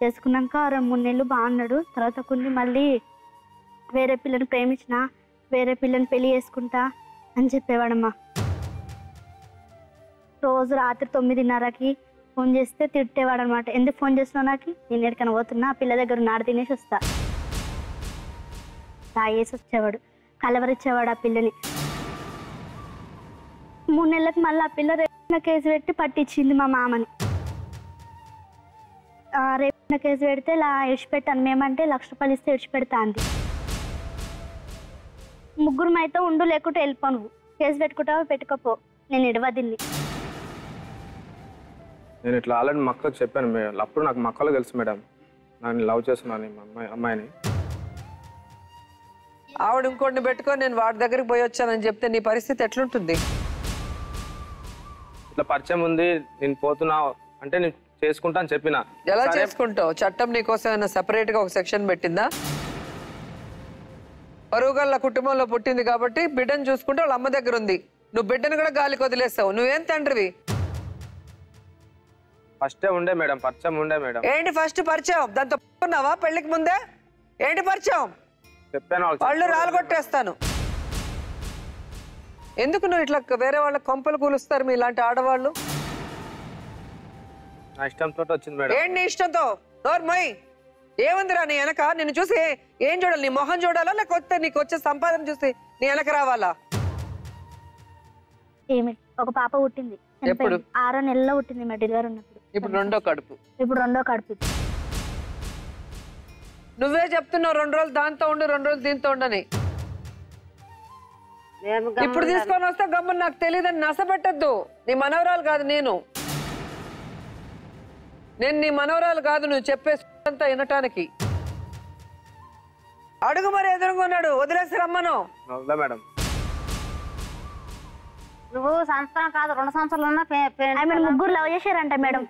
చేసుకున్నాక 2-3 నెలలు బాగున్నాడు. తర్వాత కొన్ని మళ్ళీ వేరే పిల్లని ప్రేమించిన, వేరే పిల్లని పెళ్లి చేసుకుంటా అని చెప్పేవాడమ్మా. రోజు రాత్రి 9:30కి ఫోన్ చేస్తే తిట్టేవాడు అనమాట. ఎందుకు ఫోన్ చేస్తున్నావు నాకు, నేను ఎక్కడికైనా పోతున్నా, పిల్ల దగ్గర నాడు తినేసి వస్తా. తాగేసి వచ్చేవాడు, కలవరిచ్చేవాడు ఆ పిల్లని. 3 నెలలకు మళ్ళీ ఆ పిల్ల రేపు కేసు పెట్టి పట్టించింది మా మామని. రేపు కేసు పెడితే ఇలా ఇడిచిపెట్టాను, మేమంటే 1,00,000 రూపాయలు ఇస్తే ఇడిచిపెడతా అంది. ముగ్గురం అయితే ఉండు, లేకుంటే వెళ్ళిపో, నువ్వు కేసు పెట్టుకుంటావో పెట్టుకోపో, నేను ఇడవదిన్ని. నేను ఇట్లా ఆల్రెడీ మా అక్కకు చెప్పాను మేడం. అప్పుడు నాకు మా అక్కలో తెలుసు మేడం నేను లవ్ చేస్తున్నాను అమ్మాయిని. ఆవిడ ఇంకోటిని పెట్టుకొని నేను వాడి దగ్గరికి పోయి వచ్చానని చెప్తే నీ పరిస్థితి ఎట్లుంటుంది? ఇట్లా పరిచయం ఉంది, నేను పోతున్నా అంటే నేను చేసుకుంటా అని చెప్పిన. ఎలా చేసుకుంటావు? చట్టం నీకోసం ఏమైనా సెపరేట్ గా ఒక సెక్షన్ పెట్టిందా? పరుగుల కుటుంబంలో పుట్టింది కాబట్టి బిడ్డను చూసుకుంటే వాళ్ళ అమ్మ దగ్గర ఉంది, నువ్వు బిడ్డను కూడా గాలికి వదిలేస్తావు. నువ్వేం తండ్రివి? ఫస్టే ఉండే మేడం, పరిచయం ఉండే మేడం. ఏంటి ఫస్ట్ పరిచయం? దాంతో ఉన్నావా పెళ్లికి ముందే? ఏంటి పరిచయం? చెప్పాను వాళ్ళు రాలగొట్టేస్తాను. ఎందుకు నువ్వు ఇట్లా వేరే వాళ్ళ కొంపలు కూలుస్తారు మీ ఇలాంటి ఆడవాళ్ళు? నా ఇష్టంతో వచ్చింది మేడం. ఏంటి నీ ఇష్టంతో? నోర్మోయ్, ఏముందిరా నీ వెనక? నిన్ను చూసి ఏం చూడాలి? నీ మొహం చూడాలా, లేకపోతే నీకు వచ్చే సంపాదన చూసి నీ వెనక రావాలా? ఏమి ఒక పాప పుట్టింది. ఎప్పుడు? 6 నెలల్లో పుట్టింది మా డెలివరీ ఉన్నప్పుడు. ఇప్పుడు రెండో కడుపు. ఇప్పుడు రెండో కడుపు. నువ్వే చెప్తున్నావు 2 రోజులు దాంతో ఉండు, 2 రోజులు దీంతో ఉండని. ఇప్పుడు తీసుకొని వస్తే గమ్మున నాకు తెలియదని నసపెట్టద్దు. నీ మనవరాలు కాదు నేను నీ మనవరాలు కాదు. నువ్వు చెప్పే అంతా వినటానికి అడుగు మరి ఎదురుకున్నాడు, వదిలేసి రమ్మను. మేడం నువ్వు సంవత్సరం కాదు 2 సంవత్సరాలు ముగ్గురు లవ్ చేశారంట మేడం.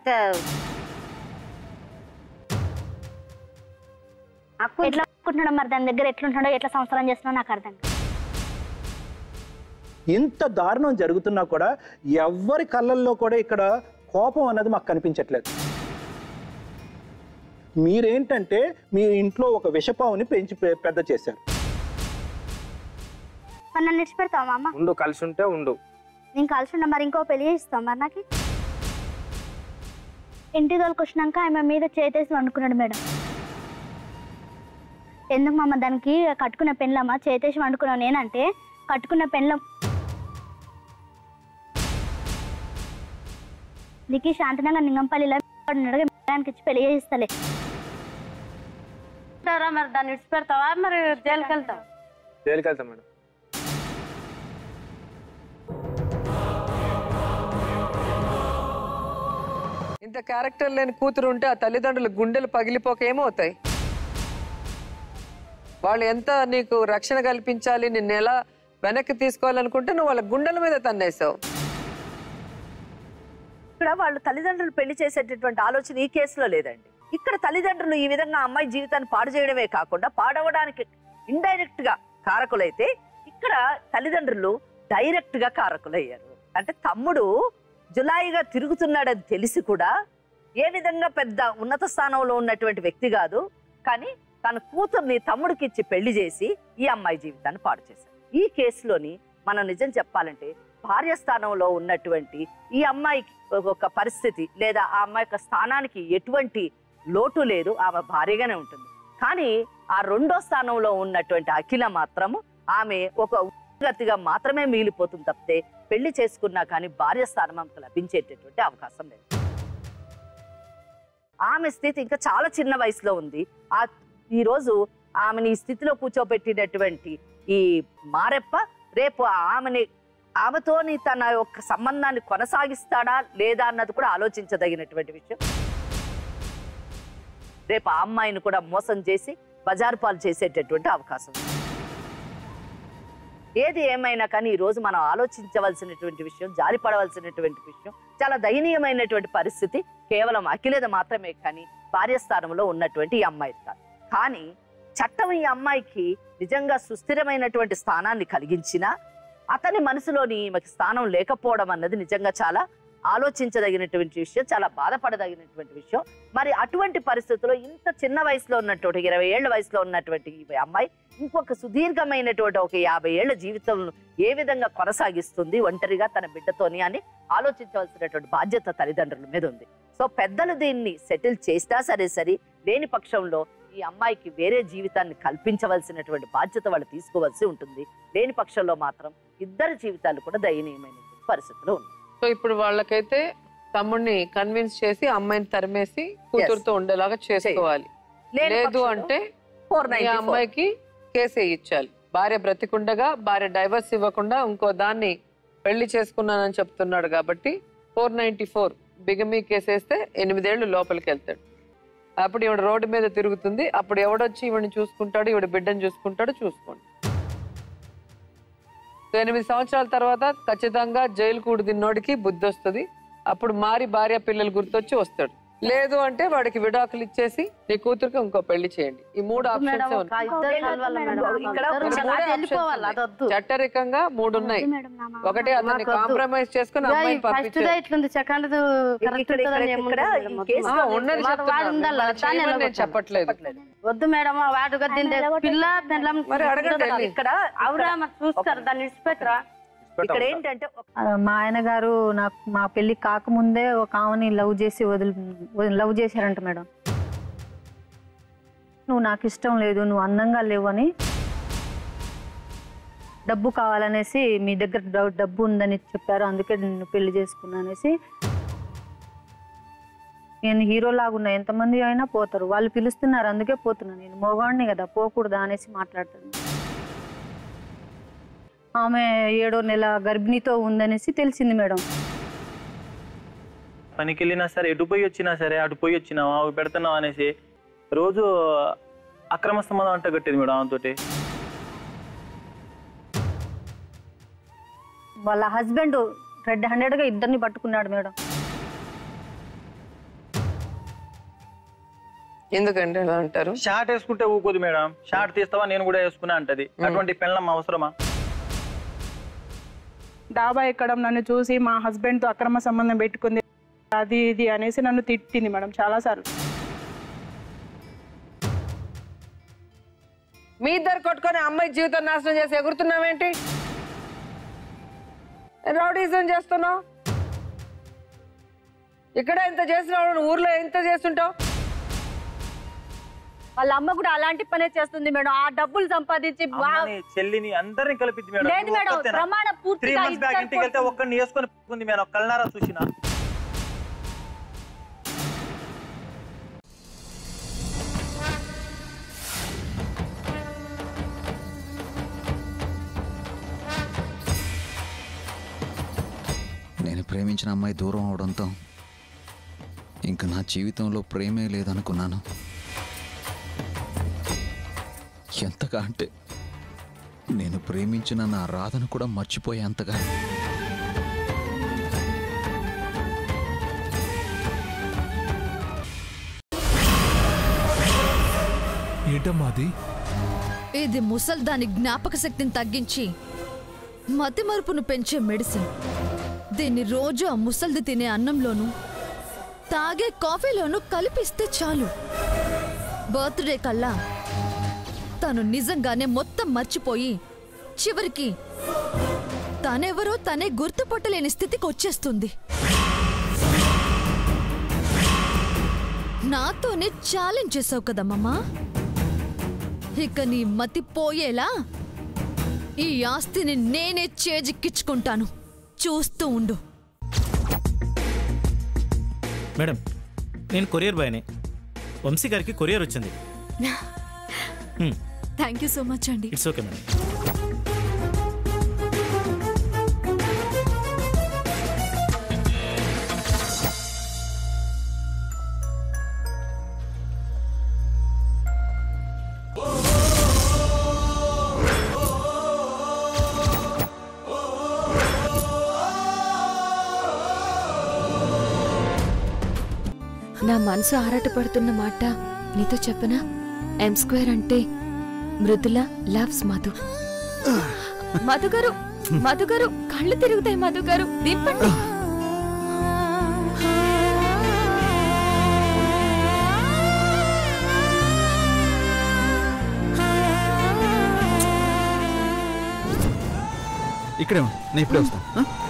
ఎట్లా అనుకుంటున్నాడు మరి, దాని దగ్గర ఎట్లుంటాడో, ఎట్లా సంవత్సరం చేస్తున్నాడో నాకు అర్థం కాదు. ఇంత దారుణం జరుగుతున్నా కూడా ఎవ్వరి కళ్ళల్లో కూడా ఇక్కడ కోపం అన్నది మాకు కనిపించట్లేదు. మీరేంటంటే మీ ఇంట్లో ఒక విషపావుని పెంచి పెద్ద చేశారు. మరి నన్ను ఇచ్చిపెడతావా అమ్మ? ఉండు, కలిసి ఉంటే ఉండు. నేను కలిసి ఉన్నా, మరి ఇంకో పెళ్లి చేస్తాం మరి నాకు. ఇంటి తోలికి వచ్చినాక ఆమె మీద చేతేసి వండుకున్నాడు మేడం. ఎందుకు మమ్మ దానికి కట్టుకున్న పెళ్ళమ్మ చేతేసి వండుకున్నావు నేనంటే, కట్టుకున్న పెళ్ళం నీకు శాంతనంగా నింగంపల్లిలో దానికి ఇచ్చి పెళ్లి చేయిస్తలే. మరి దాన్ని విడిచిపెడతావా, మరి జైలుకి వెళ్తావా? జైలుకి వెళ్తాం మేడం. ఇంత క్యారెక్టర్ లేని కూతురు ఉంటే ఆ తల్లిదండ్రుల గుండెలు పగిలిపోక ఏమవుతాయి? వాళ్ళు ఎంత నీకు రక్షణ కల్పించాలి, నిన్ను ఎలా వెనక్కి తీసుకోవాలనుకుంటే నువ్వు వాళ్ళ గుండెల మీద తన్నేసావు. ఇక్కడ వాళ్ళు తల్లిదండ్రులు పెళ్లి చేసేటటువంటి ఆలోచన ఈ కేసులో లేదండి. ఇక్కడ తల్లిదండ్రులు ఈ విధంగా అమ్మాయి జీవితాన్ని పాడు చేయడమే కాకుండా పాడవడానికి ఇండైరెక్ట్ గా కారకులైతే, ఇక్కడ తల్లిదండ్రులు డైరెక్ట్ గా కారకులయ్యారు. అంటే తమ్ముడు జులాయిగా తిరుగుతున్నాడని తెలిసి కూడా ఏ విధంగా పెద్ద ఉన్నత స్థానంలో ఉన్నటువంటి వ్యక్తి కాదు, కానీ తన కూతుర్ని తమ్ముడికి ఇచ్చి పెళ్లి చేసి ఈ అమ్మాయి జీవితాన్ని పాడు చేశారు. ఈ కేసులోని మనం నిజం చెప్పాలంటే భార్య స్థానంలో ఉన్నటువంటి ఈ అమ్మాయికి ఒక పరిస్థితి లేదా ఆ అమ్మాయి యొక్క స్థానానికి ఎటువంటి లోటు లేదు, ఆమె భార్యగానే ఉంటుంది. కానీ ఆ రెండో స్థానంలో ఉన్నటువంటి అఖిల మాత్రము ఆమె ఒక గతిగా మాత్రమే మిగిలిపోతుంది తప్పితే పెళ్లి చేసుకున్నా కానీ భార్య స్థానం ఆమెకు లభించేటటువంటి అవకాశం లేదు. ఆమె స్థితి ఇంకా చాలా చిన్న వయసులో ఉంది. ఈ రోజు ఆమెని ఈ స్థితిలో కూర్చోబెట్టినటువంటి ఈ మారెప్ప రేపు ఆమెతోని తన యొక్క సంబంధాన్ని కొనసాగిస్తాడా లేదా అన్నది కూడా ఆలోచించదగినటువంటి విషయం. రేపు ఆ అమ్మాయిని కూడా మోసం చేసి బజారు పాలు చేసేటటువంటి అవకాశం. ఏది ఏమైనా కానీ ఈ రోజు మనం ఆలోచించవలసినటువంటి విషయం, జారిపడవలసినటువంటి విషయం, చాలా దయనీయమైనటువంటి పరిస్థితి కేవలం అఖిలేద మాత్రమే కానీ భార్యస్థానంలో ఉన్నటువంటి ఈ అమ్మాయి కాదు. కానీ చట్టం ఈ అమ్మాయికి నిజంగా సుస్థిరమైనటువంటి స్థానాన్ని కలిగించినా అతని మనసులోని ఈమెకి స్థానం లేకపోవడం అన్నది నిజంగా చాలా ఆలోచించదగినటువంటి విషయం, చాలా బాధపడదగినటువంటి విషయం. మరి అటువంటి పరిస్థితుల్లో ఇంత చిన్న వయసులో ఉన్నటువంటి 20 ఏళ్ల వయసులో ఉన్నటువంటి ఈ అమ్మాయి ఇంకొక సుదీర్ఘమైనటువంటి ఒక 50 ఏళ్ల జీవితం ఏ విధంగా కొనసాగిస్తుంది ఒంటరిగా తన బిడ్డతోని అని ఆలోచించవలసినటువంటి బాధ్యత తల్లిదండ్రుల మీద ఉంది. సో పెద్దలు దీన్ని సెటిల్ చేసినా సరే లేని పక్షంలో ఈ అమ్మాయికి వేరే జీవితాన్ని కల్పించవలసినటువంటి బాధ్యత వాళ్ళు తీసుకోవాల్సి ఉంటుంది. లేని పక్షంలో మాత్రం ఇద్దరి జీవితాలు కూడా దయనీయమైనటువంటి పరిస్థితులు ఉన్నాయి. సో ఇప్పుడు వాళ్ళకైతే తమ్ముడిని కన్విన్స్ చేసి అమ్మాయిని తరిమేసి కూతురుతో ఉండేలాగా చేసుకోవాలి. లేదు అంటే ఈ అమ్మాయికి కేసు వేయించాలి. భార్య బ్రతికుండగా భార్య డైవర్స్ ఇవ్వకుండా ఇంకో దాన్ని పెళ్లి చేసుకున్నానని చెప్తున్నాడు కాబట్టి 494 బిగమీ కేసు వేస్తే 8 ఏళ్ళు లోపలికి వెళ్తాడు. అప్పుడు ఈవిడ రోడ్డు మీద తిరుగుతుంది. అప్పుడు ఎవడొచ్చి ఈవిడిని చూసుకుంటాడు, ఈవిడ బిడ్డను చూసుకుంటాడు. చూసుకోండి. 8 సంవత్సరాల తర్వాత ఖచ్చితంగా జైలు కూడు తిన్నోడికి బుద్ధి వస్తుంది. అప్పుడు మారి భార్య పిల్లలు గుర్తొచ్చి వస్తాడు. లేదు అంటే వాడికి విడాకులు ఇచ్చేసి నీ కూతురికి ఇంకో పెళ్లి చేయండి. ఈ 3 ఆప్షన్స్ చట్టరికంగా 3 ఉన్నాయి. ఒకటి అతన్ని కాంప్రమైజ్ చేసుకుని అమ్మాయిని పంపించాలి. నేను చెప్పట్లేదు. వద్దు మేడం వాడు పిల్ల మరి అడగండి. ఇక్కడ చూస్తారు దాన్ని ఇచ్చిపెట్టరా. ఇక్కడ ఏంటంటే మా ఆయన గారు మా పెళ్లి కాకముందే ఒక ఆమెని లవ్ చేశారంట మేడం. నువ్వు నాకు ఇష్టం లేదు, నువ్వు అందంగా లేవు అని, డబ్బు కావాలనేసి మీ దగ్గర డబ్బు ఉందని చెప్పారు, అందుకే నిన్ను పెళ్లి చేసుకున్నా అనేసి. నేను హీరో లాగున్నా, ఎంతమంది అయినా పోతారు, వాళ్ళు పిలుస్తున్నారు అందుకే పోతున్నా, నేను మోగాడిని కదా పోకూడదా అనేసి మాట్లాడతాను. ఆమె 7వ నెల గర్భిణితో ఉందనేసి తెలిసింది మేడం. పనికి వెళ్ళినా సరే, ఎటు పోయి వచ్చినా సరే, అటు పోయి వచ్చినావా అవి పెడుతున్నావు అనేసి రోజు అక్రమ సంబంధం అంట కట్టేది మేడం ఆమెతోటి. వాళ్ళ హస్బెండ్ రెడ్ హ్యాండెడ్గా ఇద్దరిని పట్టుకున్నాడు మేడం. ఎందుకంటే ఎలా అంటారు? షార్ట్ వేసుకుంటే ఊకోదు మేడం. షార్ట్ తీస్తావా నేను కూడా వేసుకున్నా అంటది. అటువంటి పెళ్ళం అవసరమా? డాబా ఎక్కడం, నన్ను చూసి మా హస్బెండ్తో అక్రమ సంబంధం పెట్టుకుంది, అది ఇది అనేసి నన్ను తిట్టింది మేడం చాలాసార్లు. మీ ఇద్దరు కొట్టుకొని అమ్మాయి జీవితం నాశనం చేసి ఎగురుతున్నావేంటి? రౌడీజం చేస్తున్నావు. ఇక్కడ ఎంత చేసినావు, ఊర్లో ఎంత చేస్తుంటావు? వాళ్ళ అమ్మ కూడా అలాంటి పనే చేస్తుంది మేడం. ఆ డబ్బులు సంపాదించి చెల్లిని అందరిని కలిపింది మేడం. లేదు మేడం, ప్రమాణ పూర్తిగా ఇంటికి వెళ్తే ఒక్కడిని వేసుకొని మేడం కళ్ళారా చూసిన. నేను ప్రేమించిన అమ్మాయి దూరం అవడంతో ఇంకా నా జీవితంలో ప్రేమే లేదనుకున్నాను. ఎంతగా అంటే నేను ప్రేమించిన నా రాధను కూడా మర్చిపోయేంతగా. ఏంటమ్మాది? ఇది ముసల్దాని జ్ఞాపక శక్తిని తగ్గించి మతి మరుపును పెంచే మెడిసిన్. దీన్ని రోజు ఆ ముసల్ది తినే అన్నంలోనూ తాగే కాఫీలోనూ కలిపిస్తే చాలు. బర్త్డే కల్లా తను నిజంగానే మొత్తం మర్చిపోయి చివరికి తనెవరో తనే గుర్తుపట్టలేని స్థితికి వచ్చేస్తుంది. నాతోనే ఛాలెంజ్ చేసావు కదమ్మా, ఇక నీ మతి పోయేలా ఈ ఆస్తిని నేనే చేజిక్కించుకుంటాను, చూస్తూ ఉండు. మేడం, నేను కొరియర్ బాయ్నే. వంశీ గారికి కొరియర్ వచ్చింది. థ్యాంక్ యూ సో మచ్ అండి. It's okay madam. నా మనసు ఆరాటపడుతున్న మాట నీతో చెప్పనా? M² అంటే మృదుల లవ్స్ మధు. మధుగారు, మధుగారు కళ్ళు తిరుగుతాయి. మధుగారు దింపండి. ఇక్కడే ఉండు. నేను ఇప్పుడే వస్తాను.